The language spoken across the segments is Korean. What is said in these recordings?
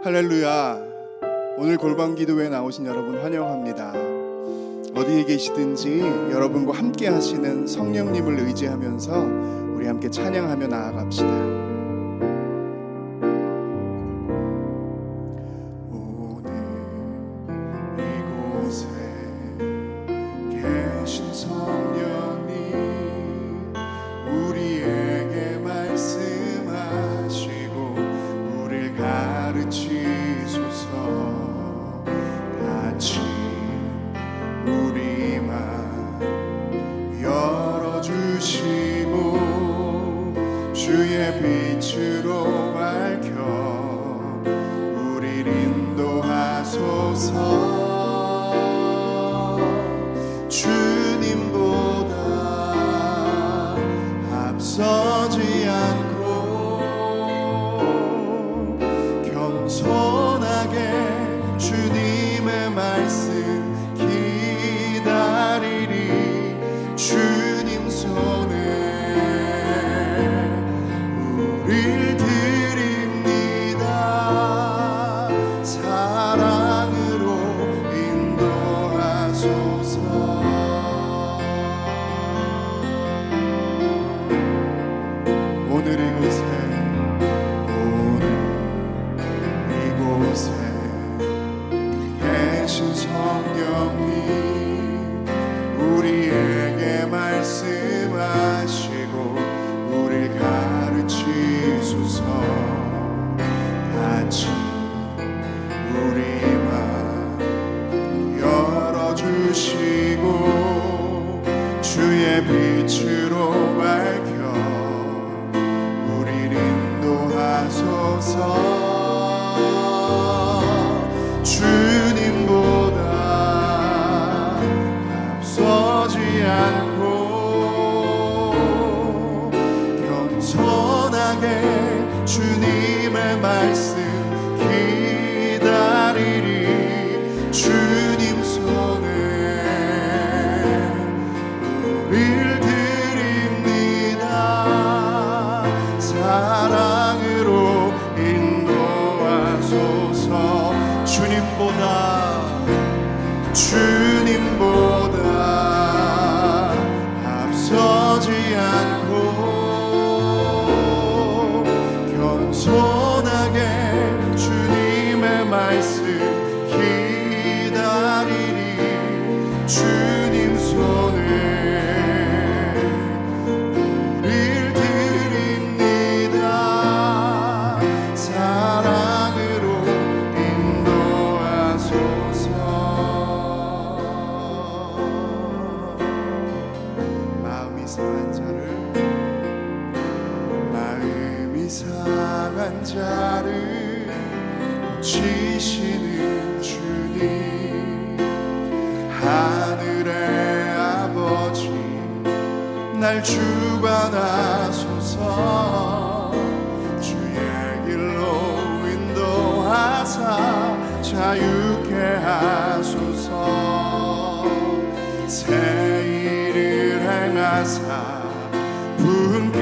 할렐루야. 오늘 골방기도회에 나오신 여러분 환영합니다. 어디에 계시든지 여러분과 함께 하시는 성령님을 의지하면서 우리 함께 찬양하며 나아갑시다. 오늘 이곳에 계신 성령님 우리에게 말씀하시고 우리를 가르치소서. 같이 우리 맘 열어주시고 주의 빛으로 밝혀 우리를 인도하소서. 주님보다 앞서지 않고 겸손하게 주님의 말씀 기다리리. 주님 손에 우릴 드립니다. 사랑으로 인도하소서. 오늘 이곳에 계신 성령님 우리에게 말씀하시고 우릴 가르치소서. 같이 우리 맘 열어주시고 주의 빛으로 밝혀 우릴 인도하소서. 주님보다 앞서지 않고 겸손하게 주님의 말씀 기다리리. 주님 손에 우릴 드립니다. 사랑으로 인도하소서. 주님보다 앞서지 않고 겸손하게 주님의 말씀 기다리리. 주님 손에 우릴 드립니다. 사랑으로 인도하소서. 마음이 상한 자를 고치시는 주님, 하늘의 아버지 날 주관하소서. 주의 길로 인도하사 자유케 하소서. 새 일을 행하사 분케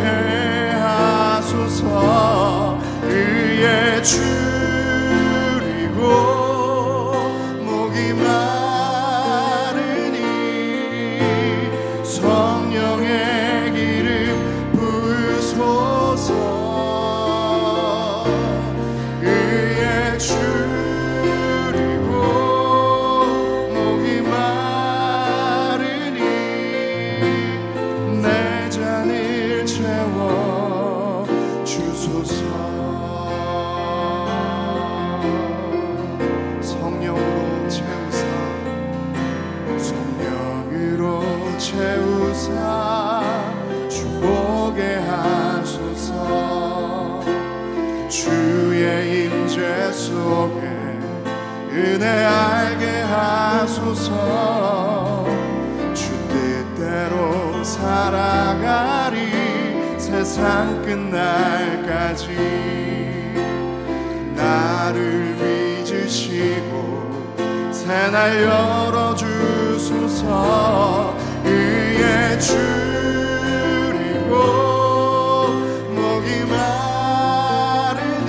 하소서. 의에 줄이고 목이 마르니 성령의 기름 부으소서. 의에 줄이고 목이 마르니 내 잔을 채워 주소서. 성령으로 채우사 주보게 하소서. 주의 임재 속에 은혜 알게 하소서. 주 뜻대로 살아가리 세상 끝날까지. 나를 빚으시고 새날 열어주소서. 의에 줄이고 목이 마르니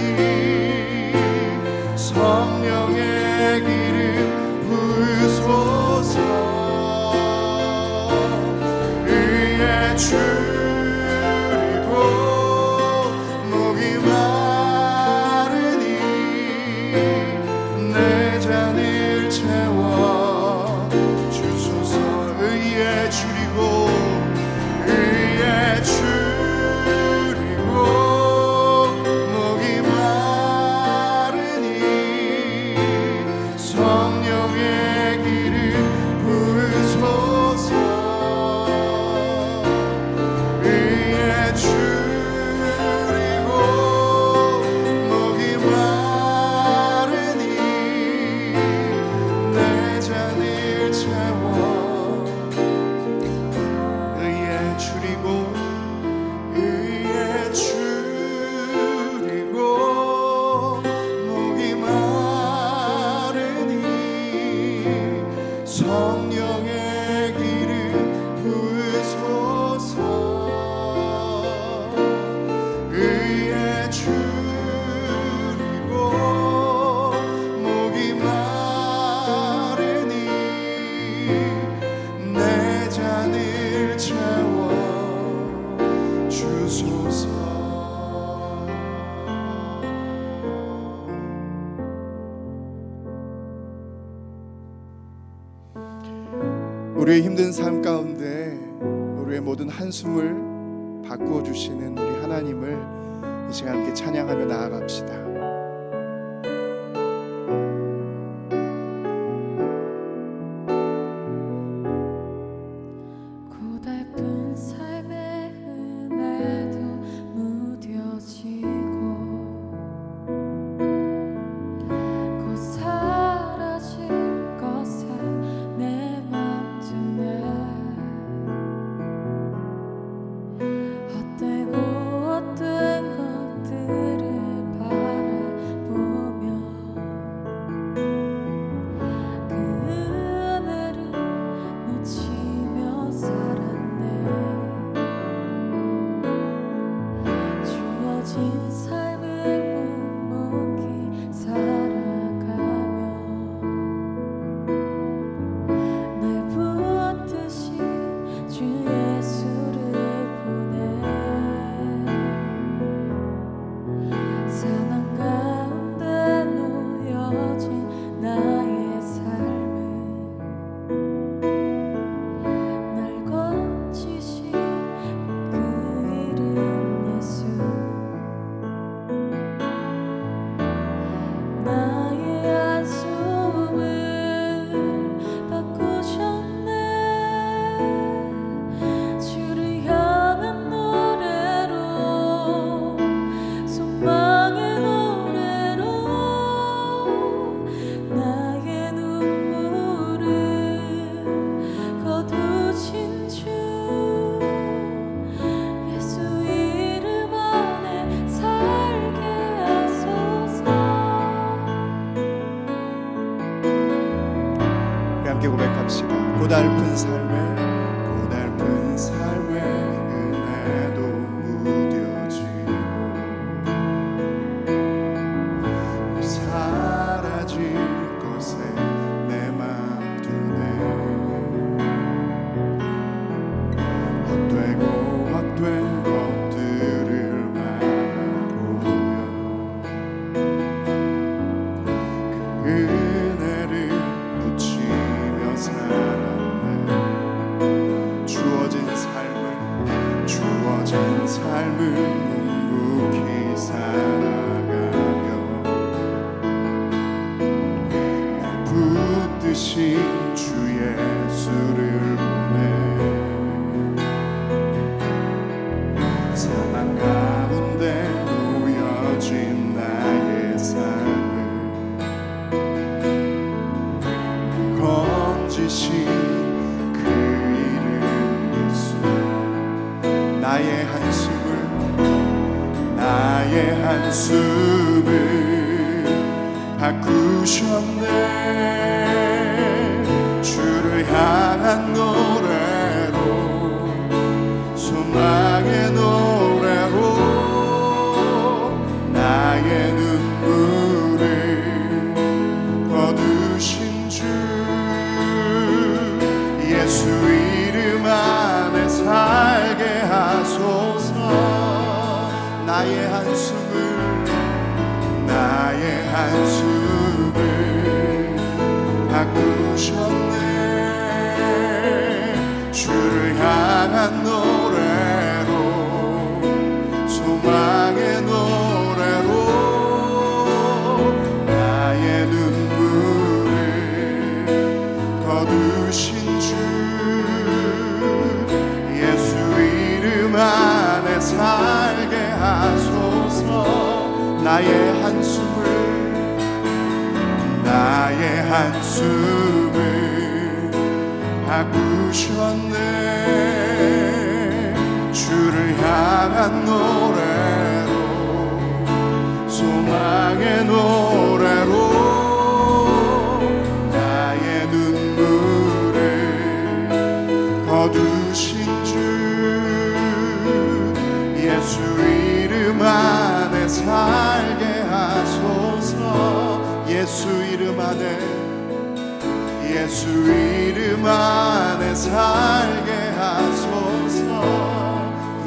주소서. 우리의 힘든 삶 가운데 우리의 모든 한숨을 바꾸어 주시는 우리 하나님을 이 시간 함께 찬양하며 나아갑시다. 고달픈 삶의 은혜도 무뎌지고 곧 사라질 것에 내 맘 두네. 헛되고 헛된 것들을 바라보며 그 은혜를 놓치며 살았네. 주어진 삶을 묵묵히 살아가며 날 붙드신 주 예수를 보내. 사망 가운데 놓여진 나의 삶을 날 건지신 그 이름 예수. 나의 한숨을 바꾸셨네. 주를 향한 노래로, 소망의 노래로 나의 눈물을 거두신 주 예수 이름 안에 살게 하소서. 우리 함께 고백합시다. 고달픈 삶의 은혜도 무뎌지고 사라질 것에 내 맘 두네. 헛된 것들을 바라보며 그 은혜를 놓치며 살았네. 주어진 삶을 묵묵히 살아가며 날 붙드신 주 예수를 보내. 사망 가운데 놓여진 나의 삶을 건지신 그 이름 예수. 나의 한숨을 바꾸셨네. 주를 향한 노래로, 소망의 노래로 나의 눈물을 거두신 주 예수 이름 안에 살게 하소서. 나의 한숨을 바꾸셨네. 주를 향한 노래로, 소망의 노래로 나의 눈물을 거두신 주 예수 이름 안에 살게 하소서. 나의 한숨을 바꾸셨네. 주를 향한 노래로, 소망의 노래로 나의 눈물을 거두신 주 예수 이름 안에 살게 하소서. 예수 이름 안에 살게 하소서.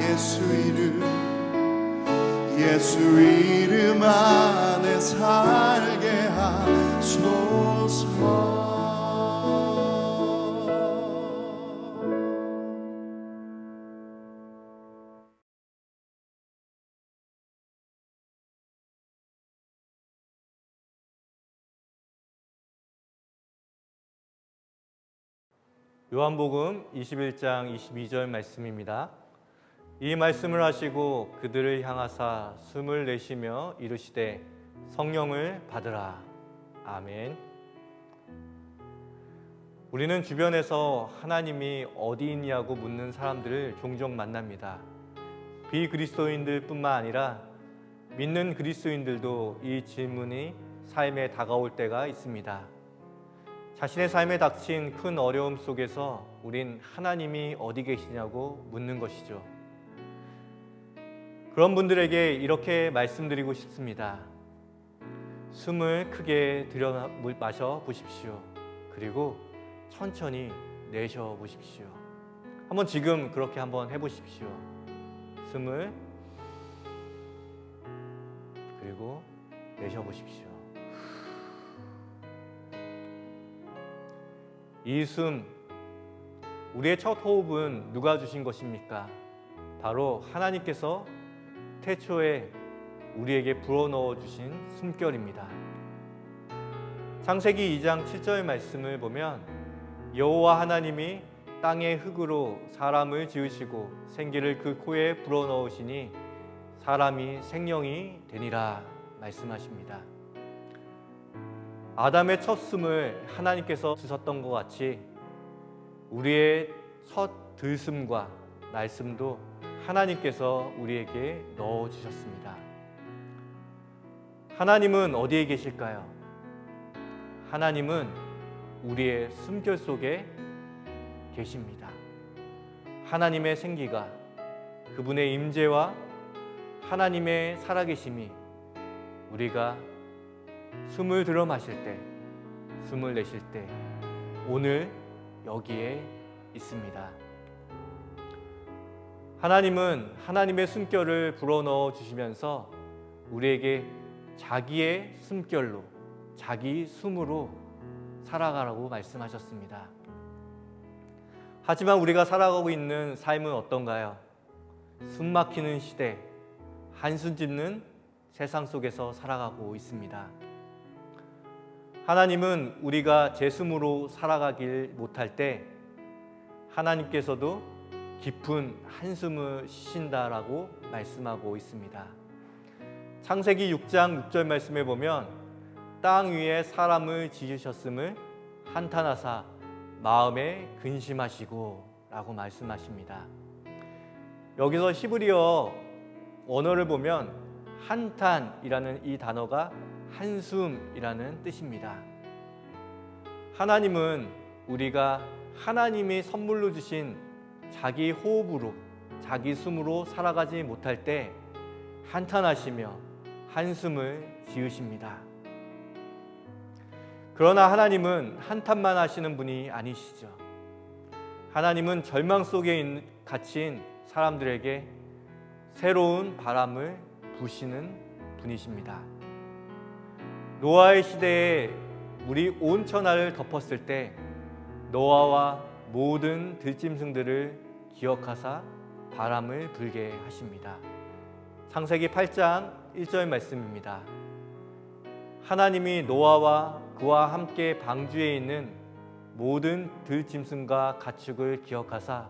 예수 예수 이름 안에 살게 하소서. 요한복음 21장 22절 말씀입니다. 이 말씀을 하시고 그들을 향하사 숨을 내쉬며 이르시되 성령을 받으라. 아멘. 우리는 주변에서 하나님이 어디 있냐고 묻는 사람들을 종종 만납니다. 비그리스도인들뿐만 아니라 믿는 그리스도인들도 이 질문이 삶에 다가올 때가 있습니다. 자신의 삶에 닥친 큰 어려움 속에서 우린 하나님이 어디 계시냐고 묻는 것이죠. 그런 분들에게 이렇게 말씀드리고 싶습니다. 숨을 크게 들여 마셔 보십시오. 그리고 천천히 내쉬어 보십시오. 한번 지금 그렇게 한번 해보십시오. 숨을 그리고 내쉬어 보십시오. 이 숨, 우리의 첫 호흡은 누가 주신 것입니까? 바로 하나님께서 태초에 우리에게 불어넣어 주신 숨결입니다. 창세기 2장 7절 말씀을 보면 여호와 하나님이 땅의 흙으로 사람을 지으시고 생기를 그 코에 불어넣으시니 사람이 생명이 되니라 말씀하십니다. 아담의 첫 숨을 하나님께서 주셨던 것 같이 우리의 첫 들숨과 날숨도 하나님께서 우리에게 넣어주셨습니다. 하나님은 어디에 계실까요? 하나님은 우리의 숨결 속에 계십니다. 하나님의 생기가, 그분의 임재와 하나님의 살아계심이 우리가 숨을 들어 마실 때, 숨을 내쉴 때 오늘 여기에 있습니다. 하나님은 하나님의 숨결을 불어넣어 주시면서 우리에게 자기의 숨결로, 자기 숨으로 살아가라고 말씀하셨습니다. 하지만 우리가 살아가고 있는 삶은 어떤가요? 숨 막히는 시대, 한숨 짓는 세상 속에서 살아가고 있습니다. 하나님은 우리가 제 숨으로 살아가길 못할 때 하나님께서도 깊은 한숨을 쉬신다라고 말씀하고 있습니다. 창세기 6장 6절 말씀에 보면 땅 위에 사람을 지으셨음을 한탄하사 마음에 근심하시고 라고 말씀하십니다. 여기서 히브리어 언어를 보면 한탄이라는 이 단어가 한숨이라는 뜻입니다. 하나님은 우리가 하나님이 선물로 주신 자기 호흡으로, 자기 숨으로 살아가지 못할 때 한탄하시며 한숨을 지으십니다. 그러나 하나님은 한탄만 하시는 분이 아니시죠. 하나님은 절망 속에 갇힌 사람들에게 새로운 바람을 부시는 분이십니다. 노아의 시대에 물이 온 천하를 덮었을 때 노아와 모든 들짐승들을 기억하사 바람을 불게 하십니다. 창세기 8장 1절 말씀입니다. 하나님이 노아와 그와 함께 방주에 있는 모든 들짐승과 가축을 기억하사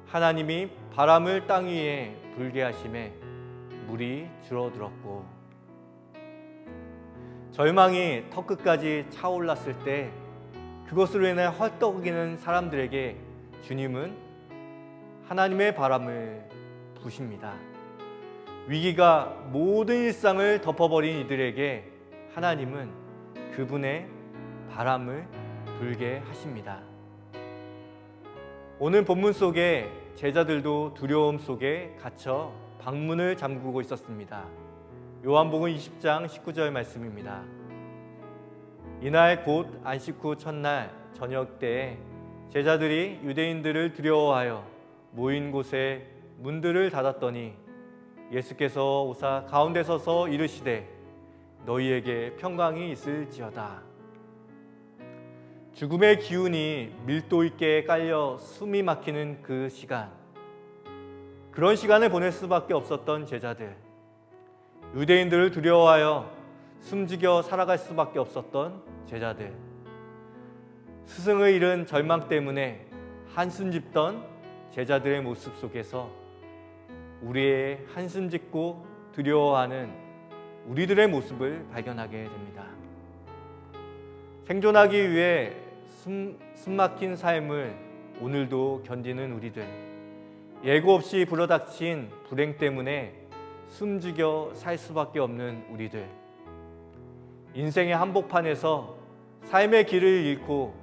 하나님이 바람을 땅 위에 불게 하심에 물이 줄어들었고, 절망이 턱끝까지 차올랐을 때 그것으로 인해 헐떡이는 사람들에게 주님은 하나님의 바람을 부십니다. 위기가 모든 일상을 덮어버린 이들에게 하나님은 그분의 바람을 불게 하십니다. 오늘 본문 속에 제자들도 두려움 속에 갇혀 방문을 잠그고 있었습니다. 요한복음 20장 19절 말씀입니다. 이날 곧 안식 후 첫날 저녁 때에 제자들이 유대인들을 두려워하여 모인 곳에 문들을 닫았더니 예수께서 오사 가운데 서서 이르시되 너희에게 평강이 있을지어다. 죽음의 기운이 밀도 있게 깔려 숨이 막히는 그 시간, 그런 시간을 보낼 수밖에 없었던 제자들, 유대인들을 두려워하여 숨지겨 살아갈 수밖에 없었던 제자들, 스승을 잃은 절망 때문에 한숨 짓던 제자들의 모습 속에서 우리의 한숨 짓고 두려워하는 우리들의 모습을 발견하게 됩니다. 생존하기 위해 숨 막힌 삶을 오늘도 견디는 우리들, 예고 없이 불어닥친 불행 때문에 숨죽여 살 수밖에 없는 우리들, 인생의 한복판에서 삶의 길을 잃고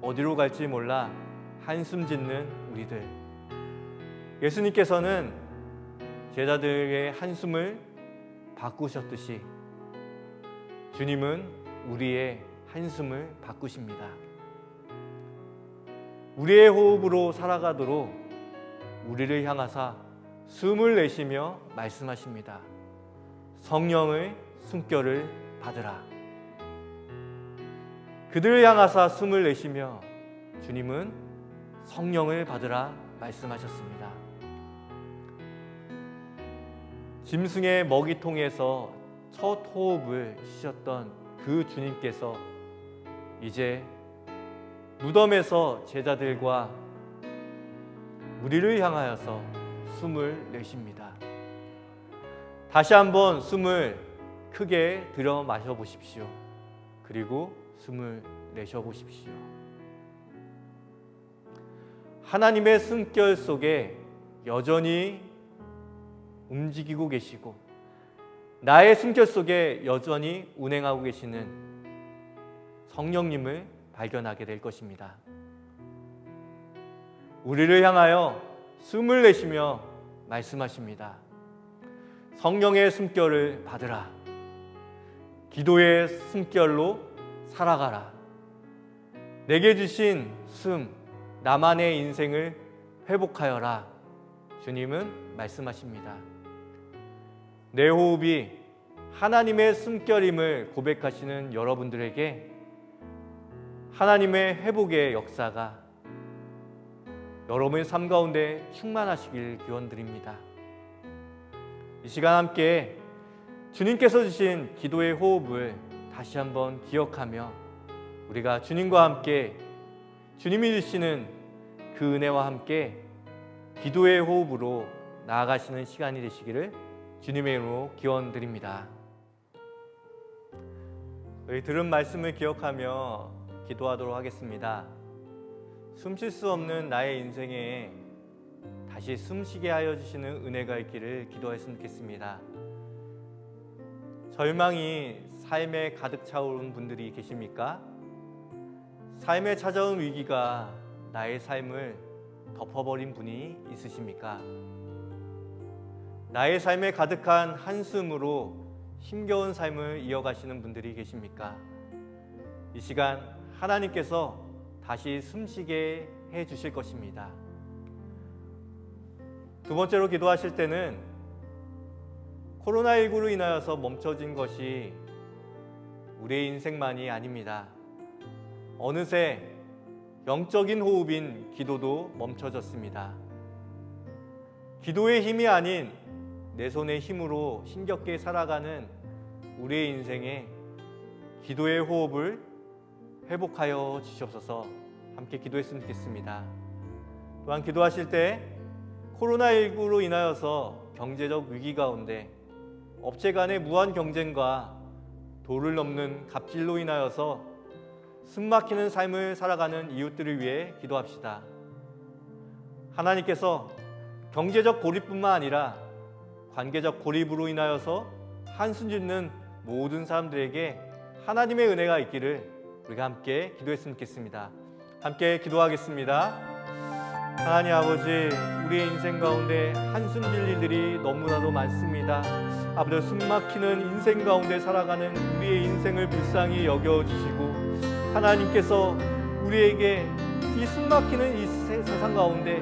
어디로 갈지 몰라 한숨 짓는 우리들, 예수님께서는 제자들의 한숨을 바꾸셨듯이 주님은 우리의 한숨을 바꾸십니다. 우리의 호흡으로 살아가도록 우리를 향하사 숨을 내쉬며 말씀하십니다. 성령의 숨결을 받으라. 그들을 향하사 숨을 내쉬며 주님은 성령을 받으라 말씀하셨습니다. 짐승의 먹이통에서 첫 호흡을 쉬셨던 그 주님께서 이제 무덤에서 제자들과 우리를 향하여서 숨을 내쉽니다. 다시 한번 숨을 크게 들여 마셔 보십시오. 그리고 숨을 내쉬어 보십시오. 하나님의 숨결 속에 여전히 움직이고 계시고 나의 숨결 속에 여전히 운행하고 계시는 성령님을 발견하게 될 것입니다. 우리를 향하여 숨을 내쉬며 말씀하십니다. 성령의 숨결을 받으라. 기도의 숨결로 살아가라. 내게 주신 숨, 나만의 인생을 회복하여라. 주님은 말씀하십니다. 내 호흡이 하나님의 숨결임을 고백하시는 여러분들에게 하나님의 회복의 역사가 여러분의 삶 가운데 충만하시길 기원드립니다. 이 시간 함께 주님께서 주신 기도의 호흡을 다시 한번 기억하며 우리가 주님과 함께 주님이 주시는 그 은혜와 함께 기도의 호흡으로 나아가시는 시간이 되시기를 주님의 이름으로 기원드립니다. 우리 들은 말씀을 기억하며 기도하도록 하겠습니다. 숨쉴 수 없는 나의 인생에 다시 숨쉬게 하여 주시는 은혜가 있기를 기도했으면 좋겠습니다. 절망이 삶에 가득 차오른 분들이 계십니까? 삶에 찾아온 위기가 나의 삶을 덮어버린 분이 있으십니까? 나의 삶에 가득한 한숨으로 힘겨운 삶을 이어가시는 분들이 계십니까? 이 시간 하나님께서 다시 숨쉬게 해 주실 것입니다. 두 번째로 기도하실 때는 코로나19로 인하여서 멈춰진 것이 우리의 인생만이 아닙니다. 어느새 영적인 호흡인 기도도 멈춰졌습니다. 기도의 힘이 아닌 내 손의 힘으로 힘겹게 살아가는 우리의 인생에 기도의 호흡을 회복하여 주시옵소서. 함께 기도했으면 좋겠습니다. 또한 기도하실 때 코로나19로 인하여서 경제적 위기 가운데 업체 간의 무한 경쟁과 도를 넘는 갑질로 인하여서 숨막히는 삶을 살아가는 이웃들을 위해 기도합시다. 하나님께서 경제적 고립뿐만 아니라 관계적 고립으로 인하여서 한숨 짓는 모든 사람들에게 하나님의 은혜가 있기를 우리가 함께 기도했으면 좋겠습니다. 함께 기도하겠습니다. 하나님 아버지, 우리의 인생 가운데 한숨 질 일들이 너무나도 많습니다. 아버지, 숨막히는 인생 가운데 살아가는 우리의 인생을 불쌍히 여겨주시고 하나님께서 우리에게 이 숨막히는 이 세상 가운데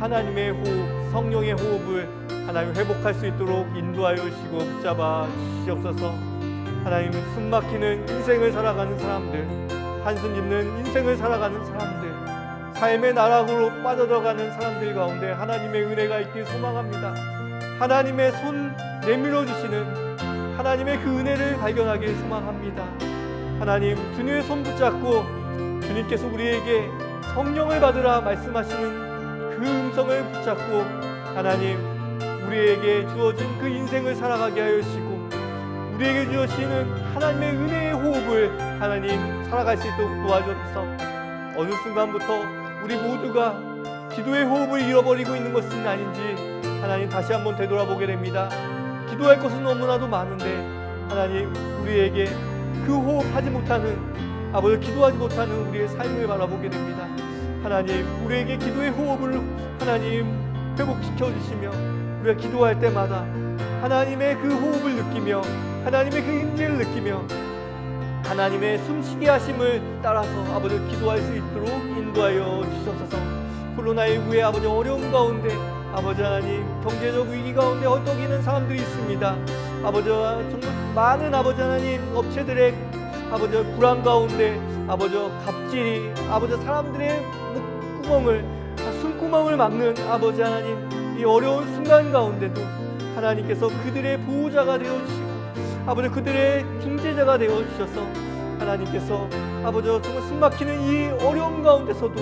하나님의 호흡, 성령의 호흡을 하나님 회복할 수 있도록 인도하여 주시고 붙잡아 주시옵소서. 하나님, 숨막히는 인생을 살아가는 사람들, 한숨 짓는 인생을 살아가는 사람들, 삶의 나락으로 빠져들어가는 사람들 가운데 하나님의 은혜가 있길 소망합니다. 하나님의 손 내밀어 주시는 하나님의 그 은혜를 발견하길 소망합니다. 하나님, 주님의 손 붙잡고 주님께서 우리에게 성령을 받으라 말씀하시는 그 음성을 붙잡고 하나님, 우리에게 주어진 그 인생을 살아가게 하여 주시고 우리에게 주시는 하나님의 은혜의 호흡을 하나님 살아갈 수 있도록 도와주옵소서. 어느 순간부터 우리 모두가 기도의 호흡을 잃어버리고 있는 것은 아닌지 하나님 다시 한번 되돌아보게 됩니다. 기도할 것은 너무나도 많은데 하나님, 우리에게 그 호흡하지 못하는 아버지, 기도하지 못하는 우리의 삶을 바라보게 됩니다. 하나님, 우리에게 기도의 호흡을 하나님 회복시켜 주시며 우리가 기도할 때마다 하나님의 그 호흡을 느끼며 하나님의 그 임재를 느끼며 하나님의 숨쉬게 하심을 따라서 아버지 기도할 수 있도록 인도하여 주시옵소서. 코로나19의 아버지 어려움 가운데 아버지 하나님, 경제적 위기 가운데 헐떡이는 사람들이 있습니다. 아버지, 정말 많은 아버지 하나님 업체들의 아버지 불안 가운데 아버지 갑질이 아버지 사람들의 목구멍을, 숨구멍을 막는 아버지 하나님, 이 어려운 순간 가운데도 하나님께서 그들의 보호자가 되어주시고 아버지 그들의 중재자가 되어주셔서 하나님께서 아버지 정말 숨막히는 이 어려움 가운데서도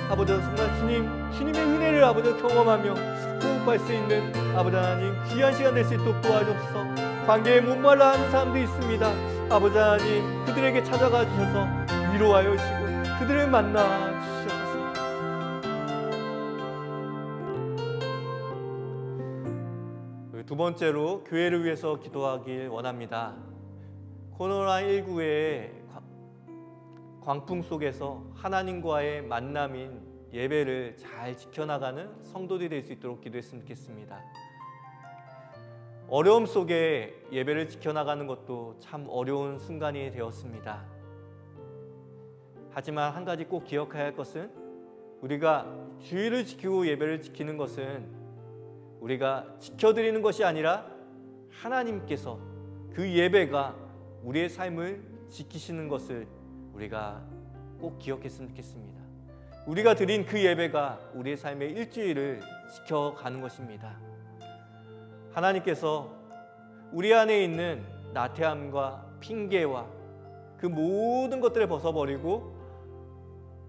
아버지 정말 주님의 은혜를 아버지 경험하며 호흡할 수 있는 아버지 하나님 귀한 시간 될 수 있도록 도와주옵소서. 관계에 목말라 하는 사람들이 있습니다. 아버지 하나님, 그들에게 찾아가 주셔서 위로하여 주시고 그들을 만나 주시옵소서. 두 번째로 교회를 위해서 기도하길 원합니다. 코로나19의 광풍 속에서 하나님과의 만남인 예배를 잘 지켜나가는 성도들이 될 수 있도록 기도했으면 좋겠습니다. 어려움 속에 예배를 지켜나가는 것도 참 어려운 순간이 되었습니다. 하지만 한 가지 꼭 기억해야 할 것은 우리가 주의를 지키고 예배를 지키는 것은 우리가 지켜드리는 것이 아니라 하나님께서 그 예배가 우리의 삶을 지키시는 것을 우리가 꼭 기억했으면 좋겠습니다. 우리가 드린 그 예배가 우리의 삶의 일주일을 지켜가는 것입니다. 하나님께서 우리 안에 있는 나태함과 핑계와 그 모든 것들을 벗어버리고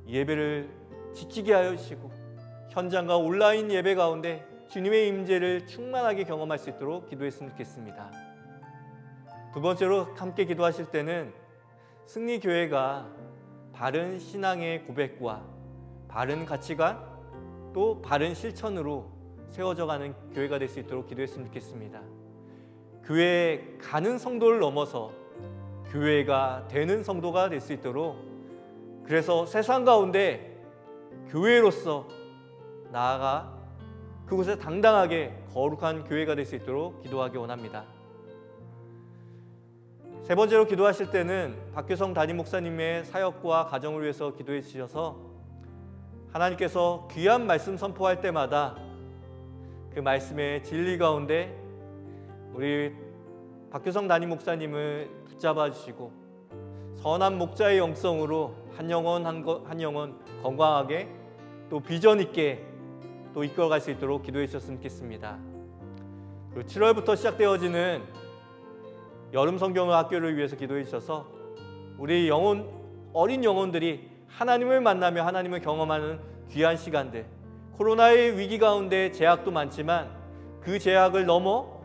예배를 지키게 하여 주시고 현장과 온라인 예배 가운데 주님의 임재를 충만하게 경험할 수 있도록 기도했으면 좋겠습니다. 두 번째로 함께 기도하실 때는 승리교회가 바른 신앙의 고백과 바른 가치관 또 바른 실천으로 세워져가는 교회가 될 수 있도록 기도했으면 좋겠습니다. 교회에 가는 성도를 넘어서 교회가 되는 성도가 될 수 있도록, 그래서 세상 가운데 교회로서 나아가 그곳에 당당하게 거룩한 교회가 될 수 있도록 기도하기 원합니다. 세 번째로 기도하실 때는 박규성 담임 목사님의 사역과 가정을 위해서 기도해 주셔서 하나님께서 귀한 말씀 선포할 때마다 그 말씀의 진리 가운데 우리 박규성 담임 목사님을 붙잡아 주시고 선한 목자의 영성으로 한 영혼 한 영혼 건강하게 또 비전 있게 또 이끌어갈 수 있도록 기도해 주셨으면 좋겠습니다. 그리고 7월부터 시작되어지는 여름 성경 학교를 위해서 기도해 주셔서 우리 어린 영혼들이 하나님을 만나며 하나님을 경험하는 귀한 시간들, 코로나의 위기 가운데 제약도 많지만 그 제약을 넘어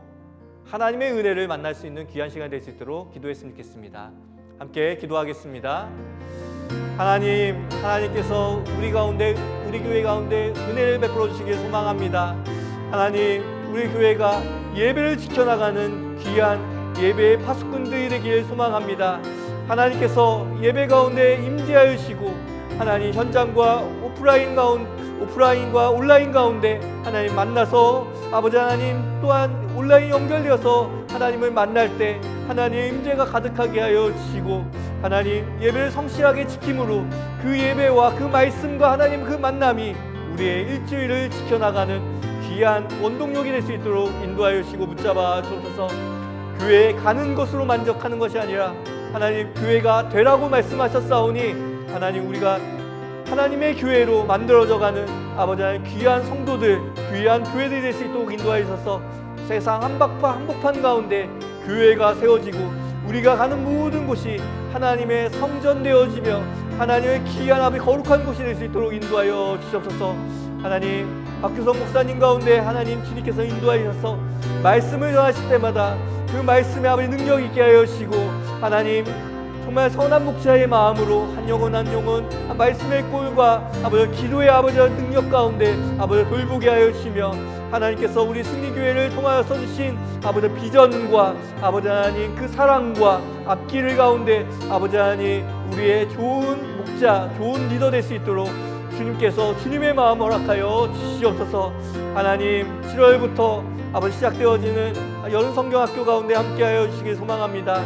하나님의 은혜를 만날 수 있는 귀한 시간이 될 수 있도록 기도했으면 좋겠습니다. 함께 기도하겠습니다. 하나님께서 우리 교회 가운데 은혜를 베풀어 주시길 소망합니다. 하나님, 우리 교회가 예배를 지켜나가는 귀한 예배의 파수꾼들이 되기를 소망합니다. 하나님께서 예배 가운데 임재하여 주시고 하나님 현장과 오프라인과 온라인 가운데 하나님 만나서 아버지 하나님 또한 온라인 연결되어서 하나님을 만날 때 하나님의 임재가 가득하게 하여 주시고 하나님 예배를 성실하게 지킴으로 그 예배와 그 말씀과 하나님 그 만남이 우리의 일주일을 지켜나가는 귀한 원동력이 될 수 있도록 인도하여 주시고 붙잡아 주옵소서. 교회에 가는 것으로 만족하는 것이 아니라 하나님 교회가 되라고 말씀하셨사오니 하나님 우리가 하나님의 교회로 만들어져가는 아버지 하나님 귀한 성도들, 귀한 교회들이 될 수 있도록 인도하여 주셔서 세상 한복판 가운데 교회가 세워지고 우리가 가는 모든 곳이 하나님의 성전 되어지며 하나님의 귀한 아버지 거룩한 곳이 될 수 있도록 인도하여 주시옵소서. 하나님 박규성 목사님 가운데 하나님 주님께서 인도하여 주셔서 말씀을 전하실 때마다 그 말씀에 아버지 능력 있게 하여 주시고 하나님 정말 선한 목자의 마음으로 한 영혼 한 영혼 말씀의 꼴과 아버지 기도의 아버지 능력 가운데 아버지 돌보게 하여 주시며 하나님께서 우리 승리교회를 통하여 써주신 아버지 비전과 아버지 하나님 그 사랑과 앞길을 가운데 아버지 하나님 우리의 좋은 목자 좋은 리더 될 수 있도록 주님께서 주님의 마음 허락하여 주시옵소서. 하나님 7월부터 아버지 시작되어지는 여름 성경학교 가운데 함께하여 주시길 소망합니다.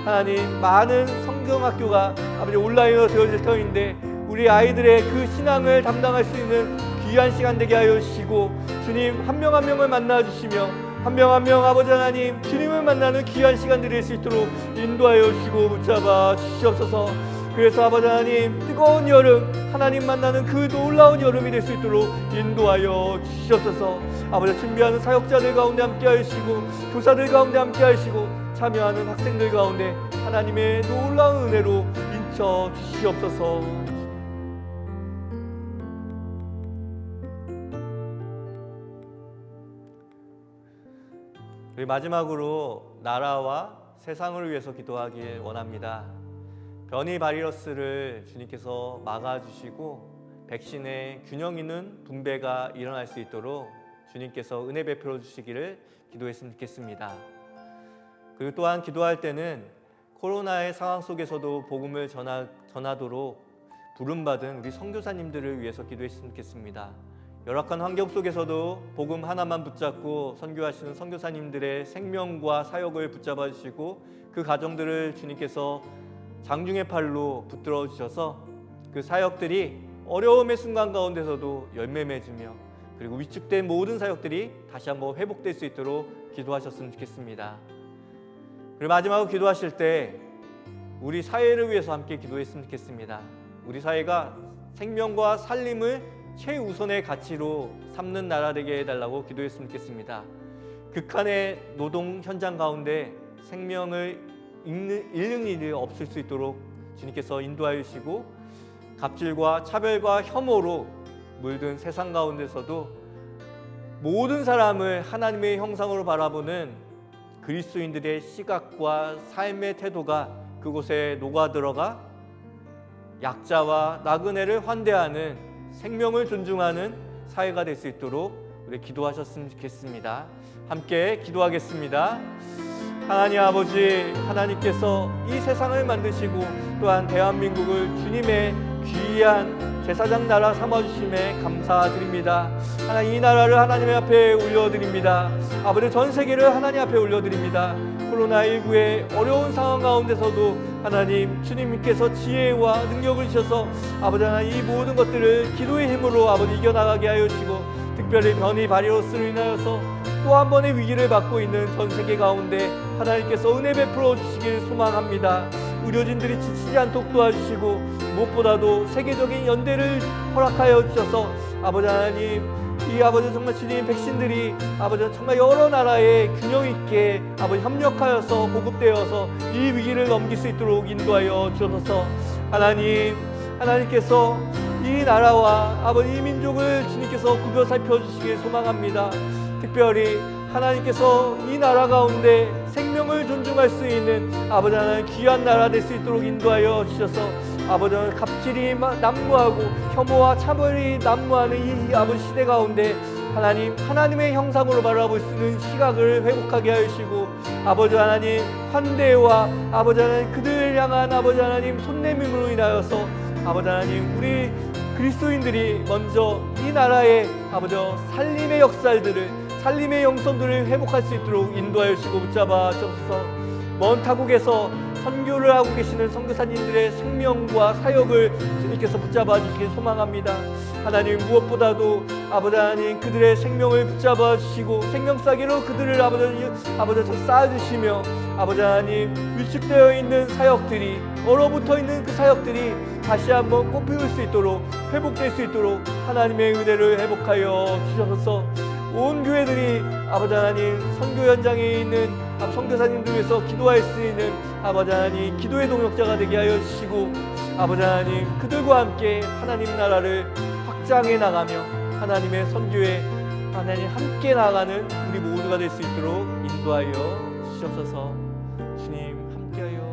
하나님 많은 성경학교가 아버지 온라인으로 되어질 터인데 우리 아이들의 그 신앙을 담당할 수 있는 귀한 시간 되게 하여 주시고 주님 한 명 한 명을 만나 주시며 한 명 한 명 아버지 하나님 주님을 만나는 귀한 시간들이 될 수 있도록 인도하여 주시고 붙잡아 주시옵소서. 그래서 아버지 하나님 뜨거운 여름 하나님 만나는 그 놀라운 여름이 될 수 있도록 인도하여 주시옵소서. 아버지 준비하는 사역자들 가운데 함께 하시고 교사들 가운데 함께 하시고 참여하는 학생들 가운데 하나님의 놀라운 은혜로 인쳐 주시옵소서. 우리 마지막으로 나라와 세상을 위해서 기도하길 원합니다. 변이 바이러스를 주님께서 막아주시고 백신의 균형 있는 분배가 일어날 수 있도록 주님께서 은혜 베풀어 주시기를 기도했으면 좋겠습니다. 그리고 또한 기도할 때는 코로나의 상황 속에서도 복음을 전하도록 부름받은 우리 선교사님들을 위해서 기도했으면 좋겠습니다. 열악한 환경 속에서도 복음 하나만 붙잡고 선교하시는 선교사님들의 생명과 사역을 붙잡아 주시고 그 가정들을 주님께서 장중의 팔로 붙들어 주셔서 그 사역들이 어려움의 순간 가운데서도 열매 맺으며 그리고 위축된 모든 사역들이 다시 한번 회복될 수 있도록 기도하셨으면 좋겠습니다. 그리고 마지막으로 기도하실 때 우리 사회를 위해서 함께 기도했으면 좋겠습니다. 우리 사회가 생명과 살림을 최우선의 가치로 삼는 나라 되게 해달라고 기도했으면 좋겠습니다. 극한의 노동 현장 가운데 생명을 잃는 일이 없을 수 있도록 주님께서 인도하여 주시고 갑질과 차별과 혐오로 물든 세상 가운데서도 모든 사람을 하나님의 형상으로 바라보는 그리스도인들의 시각과 삶의 태도가 그곳에 녹아들어가 약자와 나그네를 환대하는 생명을 존중하는 사회가 될 수 있도록 우리 기도하셨으면 좋겠습니다. 함께 기도하겠습니다. 하나님 아버지, 하나님께서 이 세상을 만드시고 또한 대한민국을 주님의 귀한 제사장 나라 삼아주심에 감사드립니다. 하나님 이 나라를 하나님 앞에 올려드립니다. 아버지 전 세계를 하나님 앞에 올려드립니다. 코로나19의 어려운 상황 가운데서도 하나님 주님께서 지혜와 능력을 주셔서 아버지 하나님 이 모든 것들을 기도의 힘으로 아버지 이겨나가게 하여 주시고 특별히 변이 바이러스로 인하여서 또 한 번의 위기를 받고 있는 전 세계 가운데 하나님께서 은혜 베풀어 주시길 소망합니다. 의료진들이 지치지 않도록 도와주시고 무엇보다도 세계적인 연대를 허락하여 주셔서 아버지 하나님 이 아버지 정말 주님 백신들이 아버지 정말 여러 나라에 균형 있게 아버지 협력하여서 보급되어서 이 위기를 넘길 수 있도록 인도하여 주셔서 하나님께서 이 나라와 아버지 이 민족을 주님께서 구별 살펴주시길 소망합니다. 특별히 하나님께서 이 나라 가운데 생명을 존중할 수 있는 아버지 하나님 귀한 나라 될 수 있도록 인도하여 주셔서 아버지 하나님 갑질이 난무하고 혐오와 차별이 난무하는 이 아버지 시대 가운데 하나님의 형상으로 바라볼 수 있는 시각을 회복하게 하여 주시고 아버지 하나님 환대와 아버지 하나님 그들을 향한 아버지 하나님 손내밈으로 인하여서 아버지 하나님 우리 그리스도인들이 먼저 이 나라의 아버지 살림의 역사들을 살림의 영성들을 회복할 수 있도록 인도하여 주시고 붙잡아 주옵소서. 먼 타국에서 선교를 하고 계시는 선교사님들의 생명과 사역을 주님께서 붙잡아 주시길 소망합니다. 하나님, 무엇보다도 아버지 하나님, 그들의 생명을 붙잡아 주시고 생명싸기로 그들을 아버지 쌓아주시며, 아버지 하나님, 위축되어 있는 사역들이, 얼어붙어 있는 그 사역들이 다시 한번 꽃피울 수 있도록, 회복될 수 있도록 하나님의 은혜를 회복하여 주셔서 온 교회들이 아버지 하나님, 선교 현장에 있는 선교사님들 위해서 기도할 수 있는 아버지 하나님, 기도의 동역자가 되게 하여 주시고, 아버지 하나님, 그들과 함께 하나님 나라를 확장해 나가며 하나님의 선교에 하나님 함께 나가는 우리 모두가 될 수 있도록 인도하여 주셔서 주님 함께하여